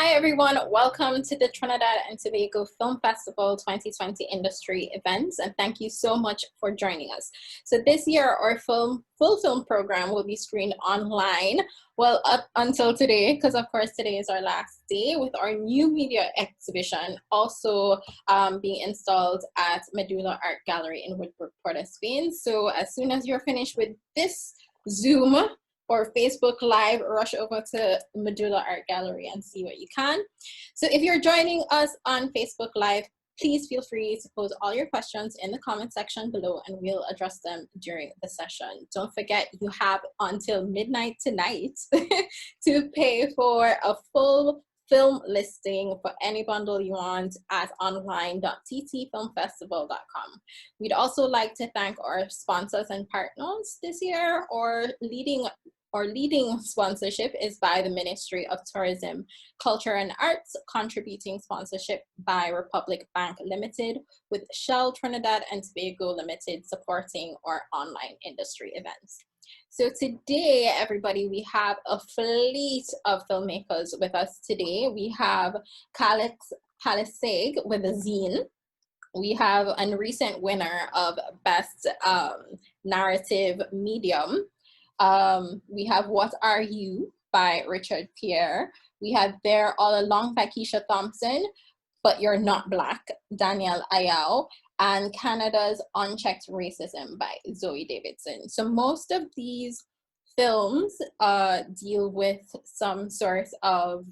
Hi everyone, welcome to the Trinidad and Tobago Film Festival 2020 industry events, and thank you so much for joining us. So this year our full film program will be screened online, well up until today, because of course today is our last day, with our new media exhibition also being installed at Medulla Art Gallery in Woodbrook, Port of Spain. So as soon as you're finished with this Zoom or Facebook Live, rush over to Medulla Art Gallery and see what you can. So if you're joining us on Facebook Live, please feel free to pose all your questions in the comment section below and we'll address them during the session. Don't forget, you have until midnight tonight to pay for a full film listing for any bundle you want at online.ttfilmfestival.com. We'd also like to thank our sponsors and partners this year. Our leading sponsorship is by the Ministry of Tourism, Culture and Arts, contributing sponsorship by Republic Bank Limited, with Shell Trinidad and Tobago Limited supporting our online industry events. So today, everybody, we have a fleet of filmmakers with us today. We have Calyx Passailaigue with Zeen. We have a recent winner of Best Narrative Medium. We have What Are You by Richard Pierre. We have There All Along by Keisha Thompson, But You're Not Black, Danielle Ayow, and Canada's Unchecked Racism by Zoe Davidson. So most of these films deal with some sort of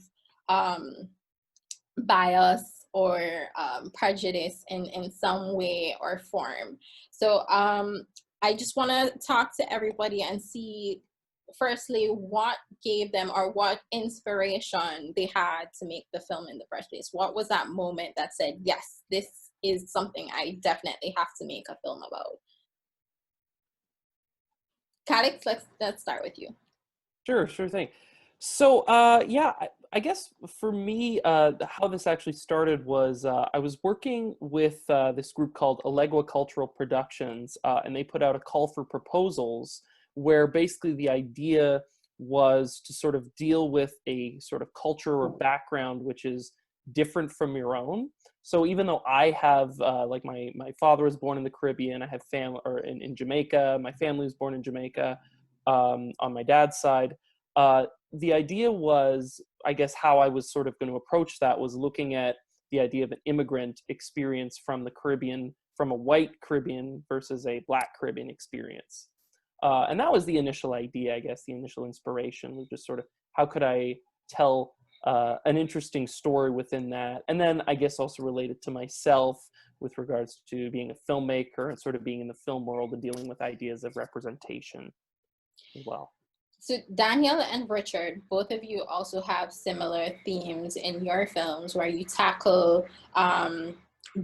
bias or prejudice in some way or form. So I just want to talk to everybody and see, firstly, what gave them or what inspiration they had to make the film in the first place. What was that moment that said, yes, this is something I definitely have to make a film about? Calyx, let's start with you. Sure thing. So yeah, I guess for me, how this actually started was I was working with this group called Ayow Cultural Productions, and they put out a call for proposals where basically the idea was to sort of deal with a sort of culture or background which is different from your own. So even though I have, like my father was born in the Caribbean, I have family or in Jamaica, my family was born in Jamaica on my dad's side. The idea was, I guess, how I was sort of going to approach that was looking at the idea of an immigrant experience from the Caribbean, from a white Caribbean versus a black Caribbean experience. And that was the initial idea, I guess, the initial inspiration was just sort of how could I tell an interesting story within that. And then I guess also related to myself with regards to being a filmmaker and sort of being in the film world and dealing with ideas of representation as well. So Danielle and Richard, both of you also have similar themes in your films where you tackle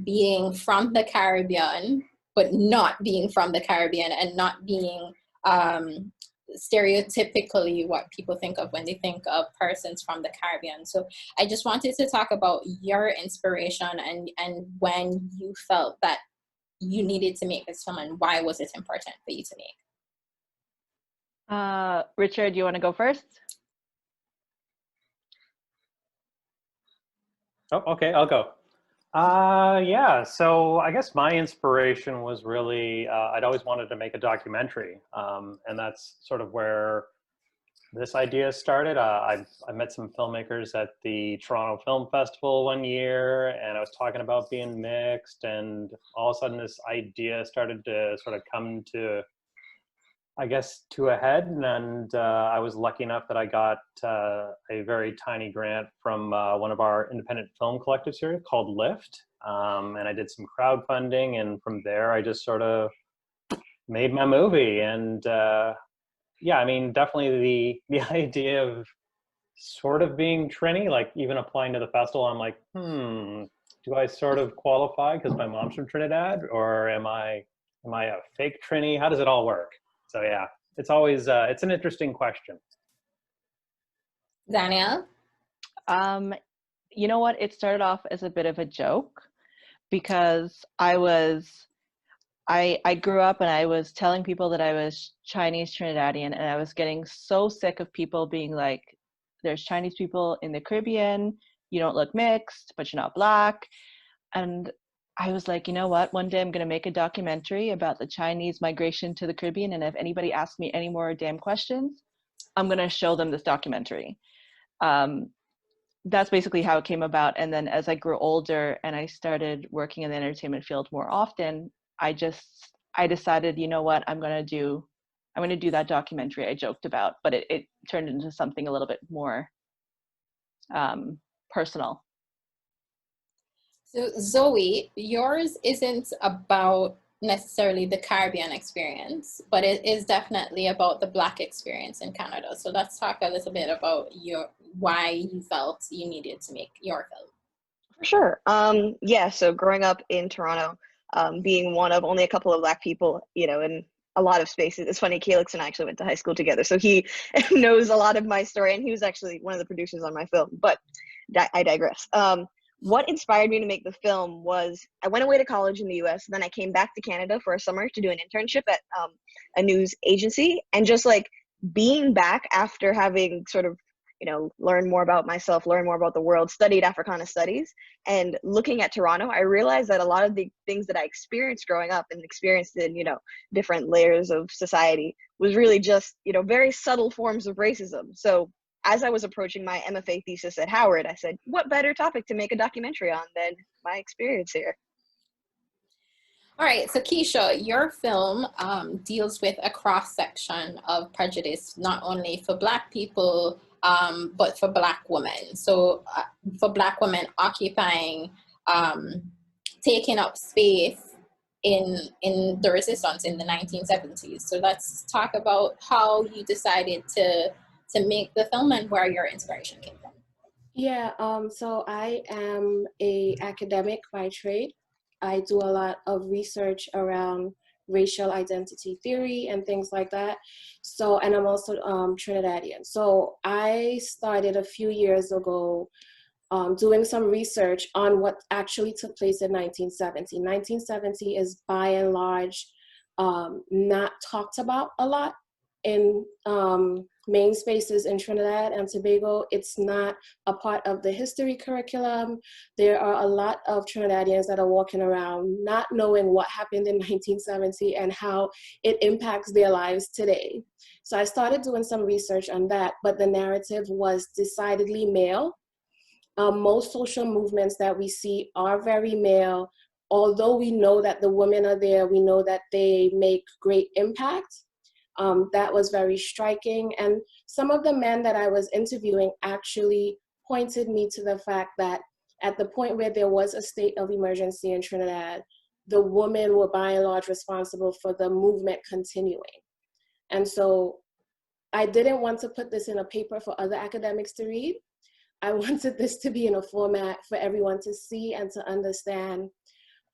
being from the Caribbean, but not being from the Caribbean and not being stereotypically what people think of when they think of persons from the Caribbean. So I just wanted to talk about your inspiration and when you felt that you needed to make this film and why was it important for you to make? Richard, you want to go first? Oh, okay, I'll go. Yeah, so I guess my inspiration was really, I'd always wanted to make a documentary, and that's sort of where this idea started. I met some filmmakers at the Toronto Film Festival one year, and I was talking about being mixed, and all of a sudden this idea started to sort of come to, I guess, to a head, and I was lucky enough that I got a very tiny grant from one of our independent film collectives here called Lift, and I did some crowdfunding, and from there I just sort of made my movie. And yeah, I mean, definitely the idea of sort of being Trini, like even applying to the festival, I'm like, do I sort of qualify because my mom's from Trinidad, or am I a fake Trini? How does it all work? So yeah, it's always, it's an interesting question. Danielle? You know what? It started off as a bit of a joke because I grew up and I was telling people that I was Chinese Trinidadian, and I was getting so sick of people being like, there's Chinese people in the Caribbean, you don't look mixed, but you're not Black. And I was like, you know what? One day I'm going to make a documentary about the Chinese migration to the Caribbean. And if anybody asks me any more damn questions, I'm going to show them this documentary. That's basically how it came about. And then as I grew older and I started working in the entertainment field more often, I decided, you know what, I'm going to do that documentary I joked about, but it turned into something a little bit more personal. So Zoe, yours isn't about necessarily the Caribbean experience, but it is definitely about the Black experience in Canada. So let's talk a little bit about why you felt you needed to make your film. For sure. Yeah, so growing up in Toronto, being one of only a couple of Black people, you know, in a lot of spaces. It's funny, Calyx and I actually went to high school together, so he knows a lot of my story, and he was actually one of the producers on my film, but I digress. What inspired me to make the film was I went away to college in the US, then I came back to Canada for a summer to do an internship at a news agency, and just like being back after having sort of, you know, learn more about myself, learn more about the world, studied Africana studies, and looking at Toronto, I realized that a lot of the things that I experienced growing up and experienced in, you know, different layers of society was really just, you know, very subtle forms of racism. So as I was approaching my MFA thesis at Howard, I said, what better topic to make a documentary on than my experience here? All right, so Keisha, your film deals with a cross-section of prejudice, not only for Black people, but for Black women. So for Black women occupying, taking up space in the resistance in the 1970s. So let's talk about how you decided to make the film and where your inspiration came from. Yeah, so I am a academic by trade. I do a lot of research around racial identity theory and things like that. So, and I'm also Trinidadian. So I started a few years ago doing some research on what actually took place in 1970. 1970 is by and large not talked about a lot in main spaces in Trinidad and Tobago. It's not a part of the history curriculum. There are a lot of Trinidadians that are walking around not knowing what happened in 1970 and how it impacts their lives today. So I started doing some research on that, but the narrative was decidedly male. Most social movements that we see are very male. Although we know that the women are there, we know that they make great impact. That was very striking. And some of the men that I was interviewing actually pointed me to the fact that at the point where there was a state of emergency in Trinidad, the women were by and large responsible for the movement continuing. And so I didn't want to put this in a paper for other academics to read. I wanted this to be in a format for everyone to see and to understand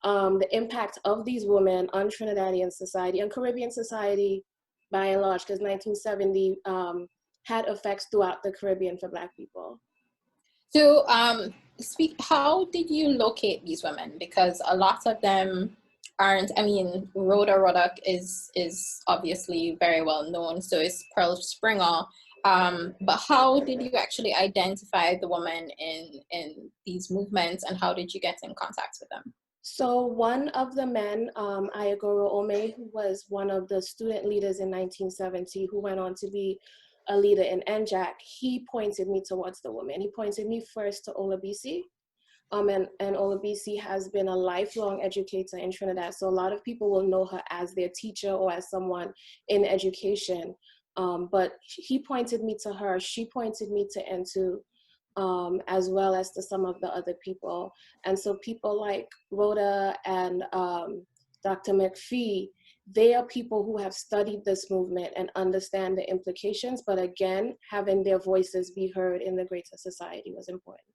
the impact of these women on Trinidadian society and Caribbean society by and large, because 1970 had effects throughout the Caribbean for Black people. So how did you locate these women? Because a lot of them aren't, I mean, Rhoda Ruddock is obviously very well known, so is Pearl Springer. But how did you actually identify the women in these movements, and how did you get in contact with them? So one of the men, Ayagoro Ome, who was one of the student leaders in 1970, who went on to be a leader in NJAC, he pointed me towards the women. He pointed me first to Olabisi. And Olabisi has been a lifelong educator in Trinidad. So a lot of people will know her as their teacher or as someone in education. But he pointed me to her. She pointed me to Entu, as well as to some of the other people. And so people like Rhoda and Dr. McPhee, they are people who have studied this movement and understand the implications, but again, having their voices be heard in the greater society was important.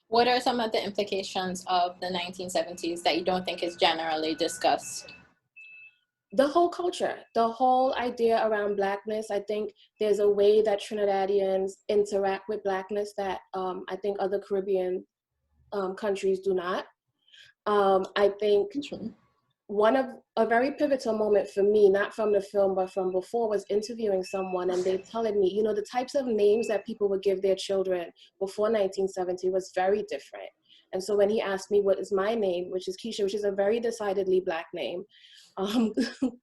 What are some of the implications of the 1970s that you don't think is generally discussed? The whole culture, the whole idea around Blackness. I think there's a way that Trinidadians interact with Blackness that I think other Caribbean countries do not. I think a very pivotal moment for me, not from the film, but from before, was interviewing someone, and they telling me, you know, the types of names that people would give their children before 1970 was very different. And so when he asked me what is my name, which is Keisha, which is a very decidedly Black name,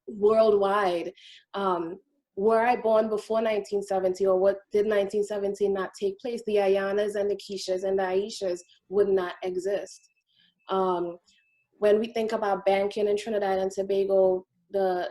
worldwide, were I born before 1970, or what did 1970 not take place, the Ayanas and the Keishas and the Aishas would not exist. When we think about banking in Trinidad and Tobago, the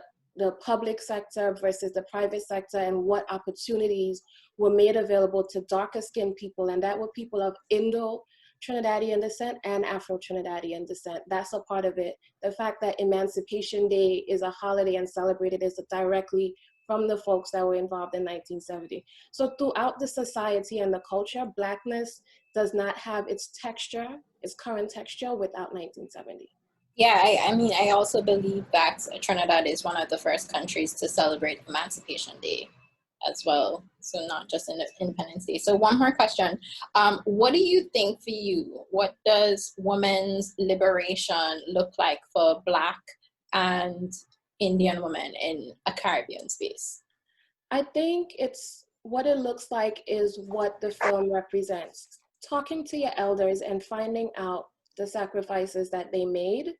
public sector versus the private sector, and what opportunities were made available to darker skinned people, and that were people of Indo-Trinidadian descent and Afro-Trinidadian descent. That's a part of it. The fact that Emancipation Day is a holiday and celebrated is directly from the folks that were involved in 1970. So throughout the society and the culture, Blackness does not have its texture, its current texture, without 1970. Yeah, I mean, I also believe that Trinidad is one of the first countries to celebrate Emancipation Day as well. So not just Independence Day. So one more question. What do you think for you? What does women's liberation look like for Black and Indian women in a Caribbean space? I think what it looks like is what the film represents. Talking to your elders and finding out the sacrifices that they made,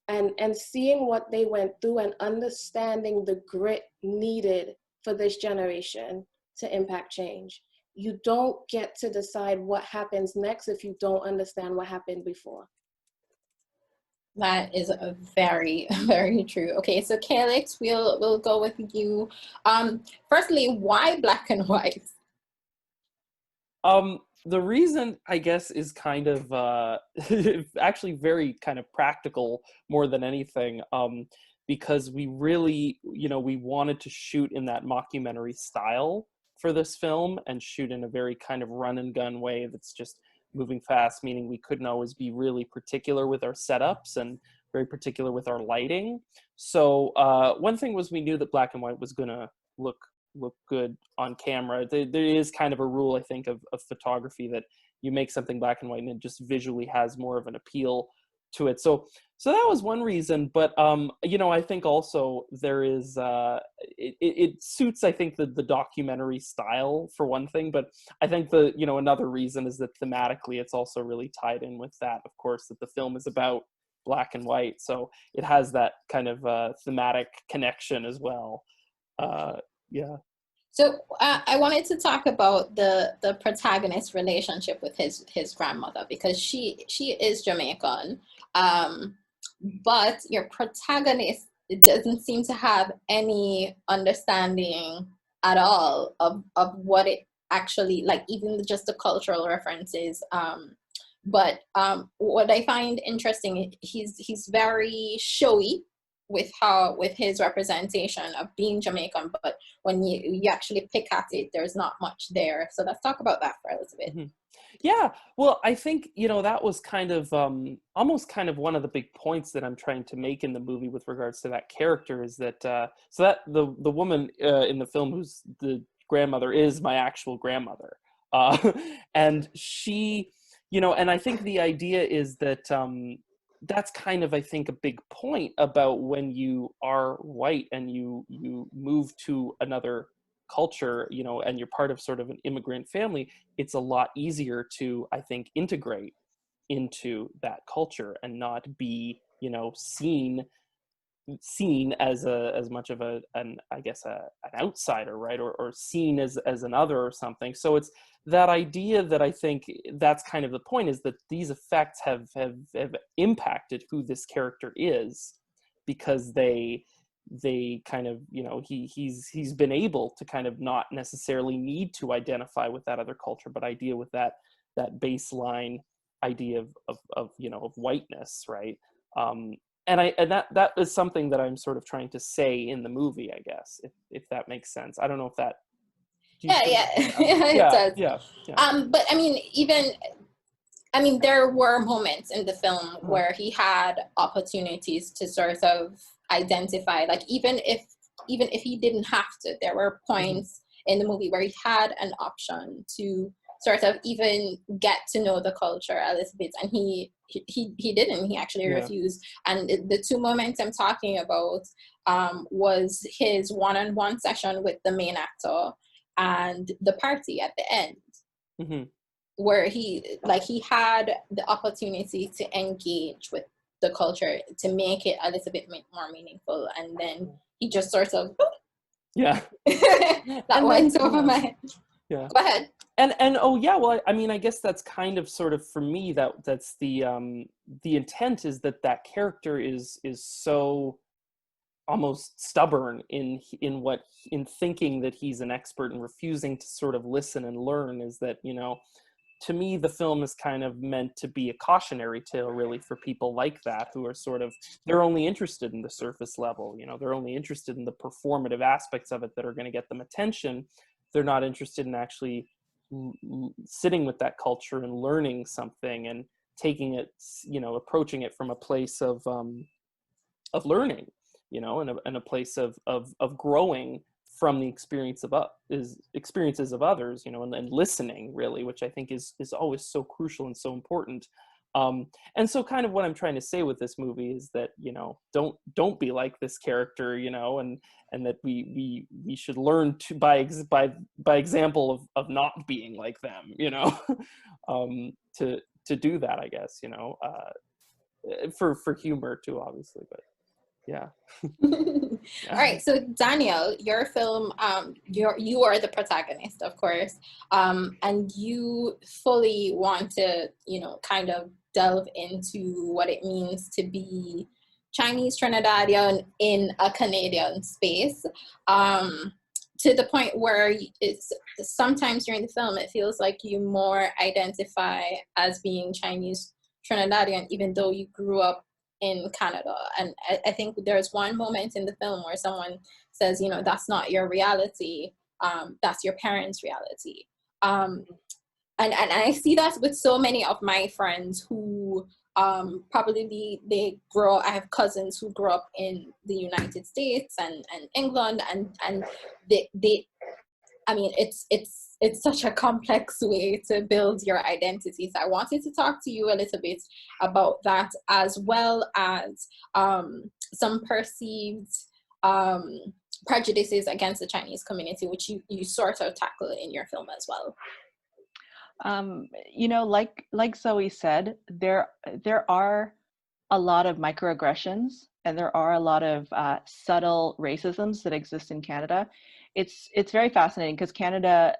and seeing what they went through, and understanding the grit needed for this generation to impact change. You don't get to decide what happens next if you don't understand what happened before. That is a very, very true. Okay, so Calyx, we'll go with you. Firstly, why Black and white? The reason, I guess, is kind of actually very kind of practical more than anything, because we really, you know, we wanted to shoot in that mockumentary style for this film, and shoot in a very kind of run and gun way that's just moving fast, meaning we couldn't always be really particular with our setups and very particular with our lighting. So one thing was, we knew that Black and white was gonna look good on camera. There is kind of a rule, I think, of photography, that you make something black and white and it just visually has more of an appeal to it. So that was one reason. But you know, I think also there is it suits, I think, the documentary style for one thing. But I think another reason is that thematically it's also really tied in with that, of course, that the film is about black and white, so it has that kind of thematic connection as well. Yeah. So I wanted to talk about the protagonist's relationship with his grandmother, because she is Jamaican, but your protagonist doesn't seem to have any understanding at all of what it actually, like, even just the cultural references. But what I find interesting, he's very showy with his representation of being Jamaican, but when you actually pick at it, there's not much there. So let's talk about that for a little bit. Mm-hmm. Yeah, well, I think, that was kind of almost kind of one of the big points that I'm trying to make in the movie with regards to that character, is that so that the woman in the film who's the grandmother is my actual grandmother, and she, and I think the idea is that that's kind of, I think, a big point about when you are white and you move to another culture, and you're part of sort of an immigrant family. It's a lot easier to, I think, integrate into that culture and not be, seen as much of an outsider, right? Or seen as an other or something. So it's that idea that I think that's kind of the point, is that these effects have impacted who this character is, because they kind of, he's been able to kind of not necessarily need to identify with that other culture, but idea with that baseline idea of whiteness, right? And that is something that I'm sort of trying to say in the movie, I guess, if that makes sense. I don't know if that. It does. Yeah. But I mean, there were moments in the film where he had opportunities to sort of identify, like, even if he didn't have to, there were points in the movie where he had an option to sort of even get to know the culture a little bit, and he didn't. He actually refused. And the two moments I'm talking about was his one-on-one session with the main actor and the party at the end, mm-hmm. where he had the opportunity to engage with the culture to make it a little bit more meaningful, and then he just sort of that went over my head. Yeah. Go ahead. And oh yeah, well, I mean, I guess that's kind of sort of for me that's the intent is that character is so almost stubborn in thinking that he's an expert and refusing to sort of listen and learn. Is that, you know, to me the film is kind of meant to be a cautionary tale really for people like that, who are sort of, they're only interested in the surface level, you know, they're only interested in the performative aspects of it that are going to get them attention. They're not interested in actually sitting with that culture and learning something and taking it, you know, approaching it from a place of learning, you know, and a place of growing from the experiences of others, you know, and listening really, which I think is always so crucial and so important. And so kind of what I'm trying to say with this movie is that, you know, don't be like this character, you know, and that we should learn to by example of not being like them, you know, to do that, I guess, you know, for humor too, obviously, but yeah. All right, so Danielle, your film, you are the protagonist, of course, and you fully want to, you know, kind of delve into what it means to be Chinese Trinidadian in a Canadian space, to the point where it's sometimes during the film it feels like you more identify as being Chinese Trinidadian, even though you grew up in Canada. And I think there's one moment in the film where someone says, you know, that's not your reality, that's your parents' reality. And I see that with so many of my friends who probably I have cousins who grew up in the United States and England, and they I mean, it's such a complex way to build your identity. So I wanted to talk to you a little bit about that, as well as some perceived prejudices against the Chinese community, which you sort of tackle in your film as well. You know, like Zoe said, there are a lot of microaggressions, and there are a lot of subtle racisms that exist in Canada. It's very fascinating because Canada,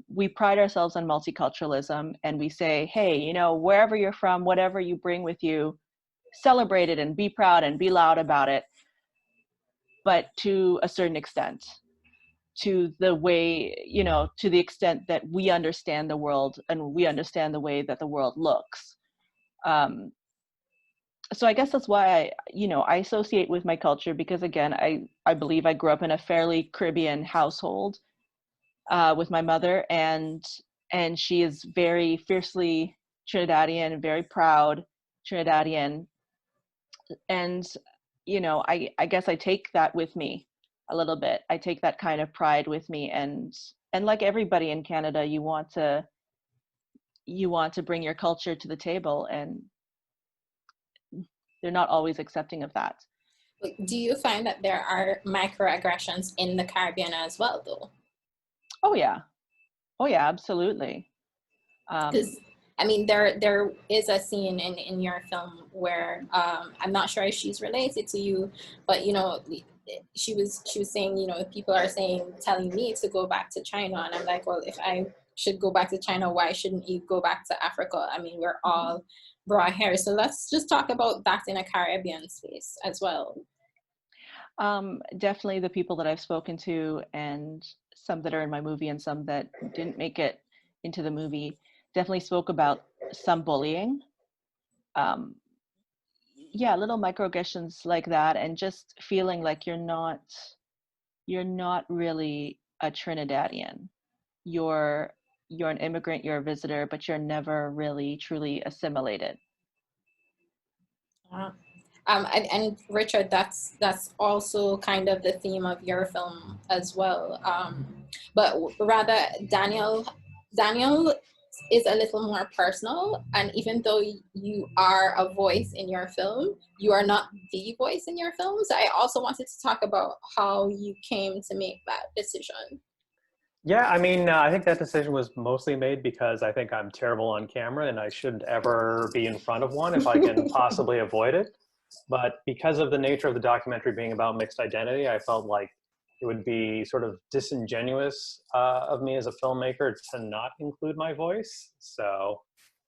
we pride ourselves on multiculturalism, and we say, hey, you know, wherever you're from, whatever you bring with you, celebrate it and be proud and be loud about it. But to a certain extent, to the way, you know, to the extent that we understand the world and we understand the way that the world looks. So I guess that's why I associate with my culture, because again, I believe I grew up in a fairly Caribbean household with my mother, and she is very fiercely Trinidadian, very proud Trinidadian. And, you know, I guess I take that with me a little bit. I take that kind of pride with me, and like everybody in Canada, you want to bring your culture to the table, and they're not always accepting of that. Do you find that there are microaggressions in the Caribbean as well, though? Oh yeah, absolutely. Because I mean, there is a scene in your film where I'm not sure if she's related to you, but you know, she was saying, you know, people are telling me to go back to China, and I'm like, well, if I should go back to China, why shouldn't you go back to Africa? I mean, we're all broad hair. So let's just talk about that in a Caribbean space as well. Definitely the people that I've spoken to, and some that are in my movie and some that didn't make it into the movie, definitely spoke about some bullying. Yeah, little microaggressions like that, and just feeling like you're not really a Trinidadian. You're an immigrant, you're a visitor, but you're never really truly assimilated. And Richard, that's also kind of the theme of your film as well. But rather, Danielle is a little more personal, and even though you are a voice in your film, you are not the voice in your film. So I also wanted to talk about how you came to make that decision. Yeah, I mean, I think that decision was mostly made because I think I'm terrible on camera and I shouldn't ever be in front of one if I can possibly avoid it. But because of the nature of the documentary being about mixed identity, I felt like it would be sort of disingenuous of me as a filmmaker to not include my voice. So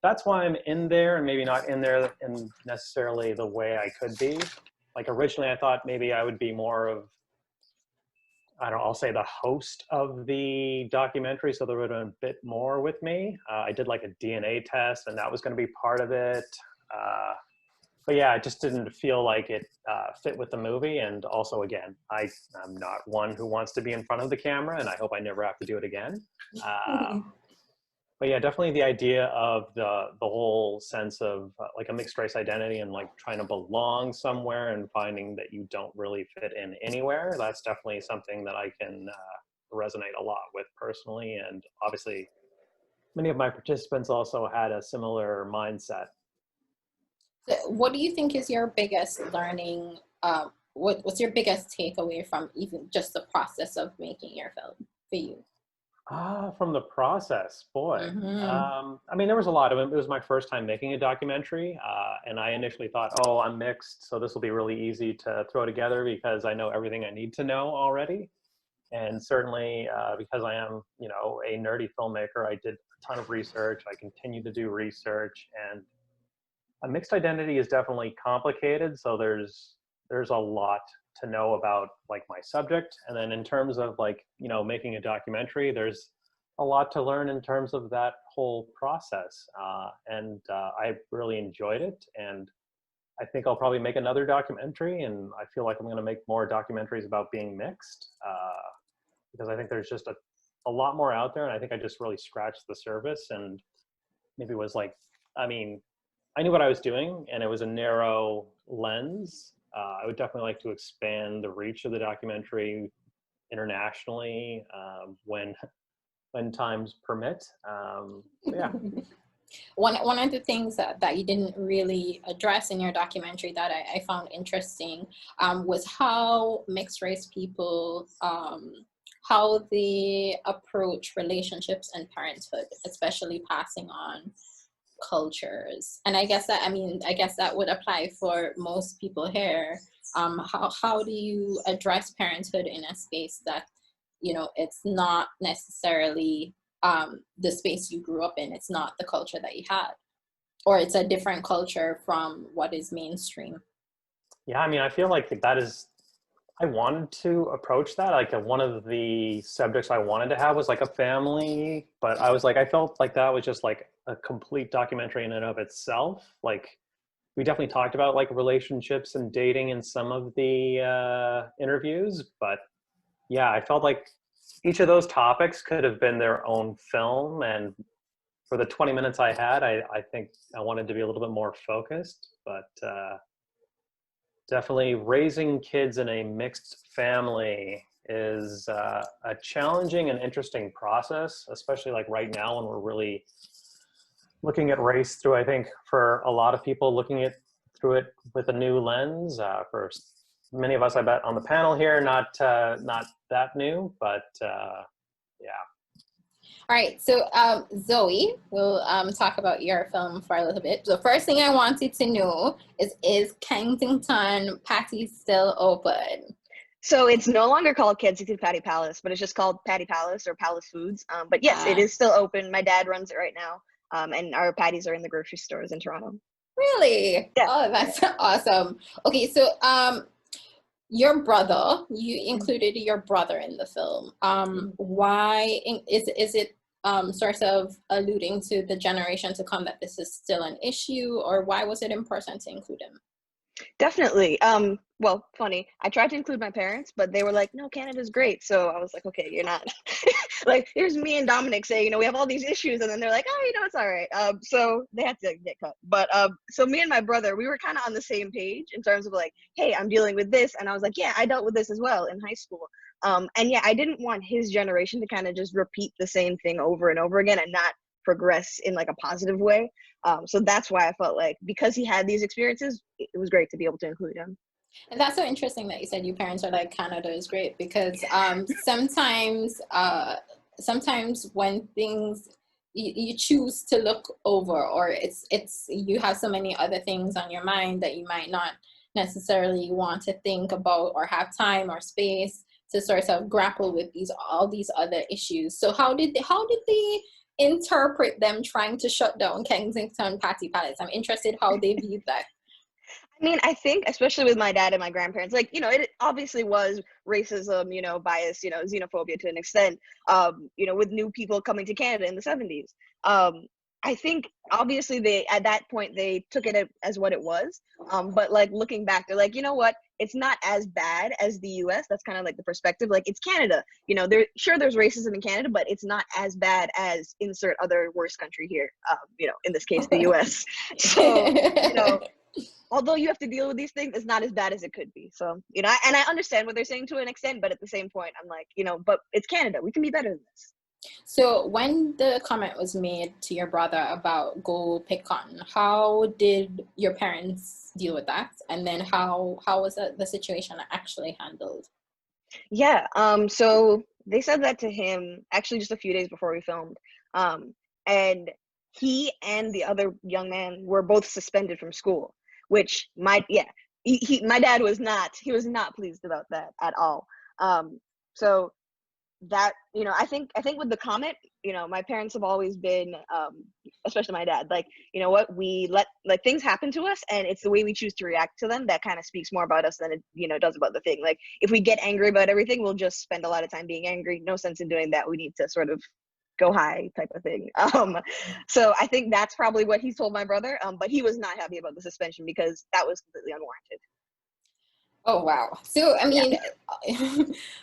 that's why I'm in there, and maybe not in there in necessarily the way I could be. Like originally I thought maybe I would be more of, I don't know, I'll say the host of the documentary, so there would have been a bit more with me. I did like a DNA test, and that was going to be part of it. But yeah, I just didn't feel like it fit with the movie. And also, again, I'm not one who wants to be in front of the camera, and I hope I never have to do it again. But yeah, definitely the idea of the whole sense of like a mixed race identity and like trying to belong somewhere and finding that you don't really fit in anywhere. That's definitely something that I can resonate a lot with personally. And obviously many of my participants also had a similar mindset. So what do you think is your biggest learning? What's your biggest takeaway from even just the process of making your film for you? From the process, boy. I mean, there was a lot of it. It was my first time making a documentary, and I initially thought, oh, I'm mixed, so this will be really easy to throw together because I know everything I need to know already. And certainly because I am, you know, a nerdy filmmaker, I did a ton of research. I continue to do research, and a mixed identity is definitely complicated. So there's a lot to know about like my subject. And then in terms of like, you know, making a documentary, there's a lot to learn in terms of that whole process. And I really enjoyed it. And I think I'll probably make another documentary, and I feel like I'm going to make more documentaries about being mixed because I think there's just a lot more out there. And I think I just really scratched the surface, and maybe it was like, I mean, I knew what I was doing and it was a narrow lens. I would definitely like to expand the reach of the documentary internationally when times permit. Yeah. One of the things that you didn't really address in your documentary that I found interesting was how mixed race people, how they approach relationships and parenthood, especially passing on cultures. And I guess that would apply for most people here. How do you address parenthood in a space that, you know, it's not necessarily the space you grew up in, it's not the culture that you had, or it's a different culture from what is mainstream? Yeah, I mean, I feel like I wanted to approach that. Like one of the subjects I wanted to have was like a family, but I was like, I felt like that was just like a complete documentary in and of itself. Like we definitely talked about like relationships and dating in some of the interviews, but yeah, I felt like each of those topics could have been their own film. And for the 20 minutes I had, I think I wanted to be a little bit more focused, but definitely raising kids in a mixed family is a challenging and interesting process, especially like right now when we're really looking at race through, I think for a lot of people looking through it with a new lens. For many of us, I bet on the panel here, not that new, but yeah. All right, so Zoe, we'll talk about your film for a little bit. The first thing I wanted to know is Kangtington Patty still open? So it's no longer called Kensington Patty Palace, but it's just called Patty Palace or Palace Foods. But yes, it is still open. My dad runs it right now, and our patties are in the grocery stores in Toronto. Really? Yeah. Oh, that's awesome. Okay, so your brother, you included your brother in the film. Why is it sort of alluding to the generation to come that this is still an issue, or why was it important to include him? Definitely. Well, funny. I tried to include my parents, but they were like, "No, Canada's great." So I was like, "Okay, you're not." Like, here's me and Dominic saying, "You know, we have all these issues," and then they're like, "Oh, you know, it's all right." So they had to get cut. But so me and my brother, we were kind of on the same page in terms of like, "Hey, I'm dealing with this," and I was like, "Yeah, I dealt with this as well in high school." And yeah, I didn't want his generation to kind of just repeat the same thing over and over again and not progress in like a positive way. So that's why I felt like, because he had these experiences, it was great to be able to include him. And that's so interesting that you said your parents are like, Canada is great, because sometimes when things you choose to look over, or it's you have so many other things on your mind that you might not necessarily want to think about or have time or space to sort of grapple with all these other issues. So how did they interpret them trying to shut down Kensington Party Palace? I'm interested how they viewed that. I mean, I think, especially with my dad and my grandparents, like, you know, it obviously was racism, you know, bias, you know, xenophobia to an extent, you know, with new people coming to Canada in the 70s. I think obviously at that point they took it as what it was. But like looking back, they're like, you know what, it's not as bad as the US. That's kind of like the perspective. Like, it's Canada, you know, there's racism in Canada, but it's not as bad as insert other worst country here, you know, in this case, the US. So, you know, although you have to deal with these things, it's not as bad as it could be. So, you know, and I understand what they're saying to an extent, but at the same point, I'm like, you know, but it's Canada. We can be better than this. So when the comment was made to your brother about go pick cotton, how did your parents deal with that? And then how was the situation actually handled? Yeah, so they said that to him actually just a few days before we filmed. And he and the other young man were both suspended from school, which my dad was not pleased about that at all. So that, you know, I think with the comment, you know, my parents have always been, especially my dad, like, you know what, we let like things happen to us, and it's the way we choose to react to them that kind of speaks more about us than it, you know, does about the thing. Like, if we get angry about everything, we'll just spend a lot of time being angry. No sense in doing that. We need to sort of go high type of thing. So I think that's probably what he told my brother, but he was not happy about the suspension because that was completely unwarranted. Oh, wow. So, I mean,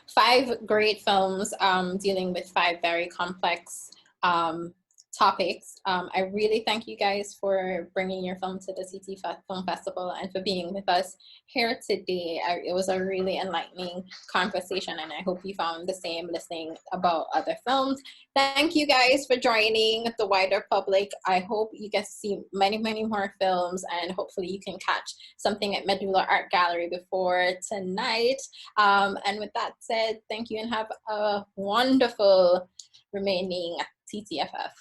5 great films dealing with 5 very complex topics. I really thank you guys for bringing your film to the TT Film Festival and for being with us here today. It was a really enlightening conversation, and I hope you found the same listening about other films. Thank you guys for joining the wider public. I hope you get to see many, many more films, and hopefully you can catch something at Medulla Art Gallery before tonight. And with that said, thank you and have a wonderful remaining TTFF.